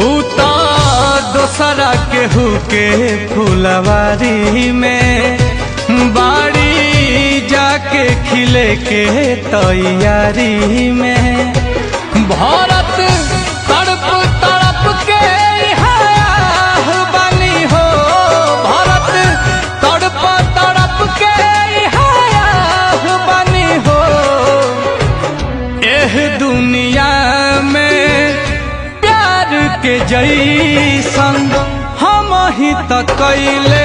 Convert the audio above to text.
उता दोसरा केहू के फुलवारी में बाड़ी जाके खिले के तैयारी में भारत तड़प तड़प के बनी हो भारत तड़प तड़प के बनी हो एह दुनिया में प्यार के जैसन हम ही तो कैले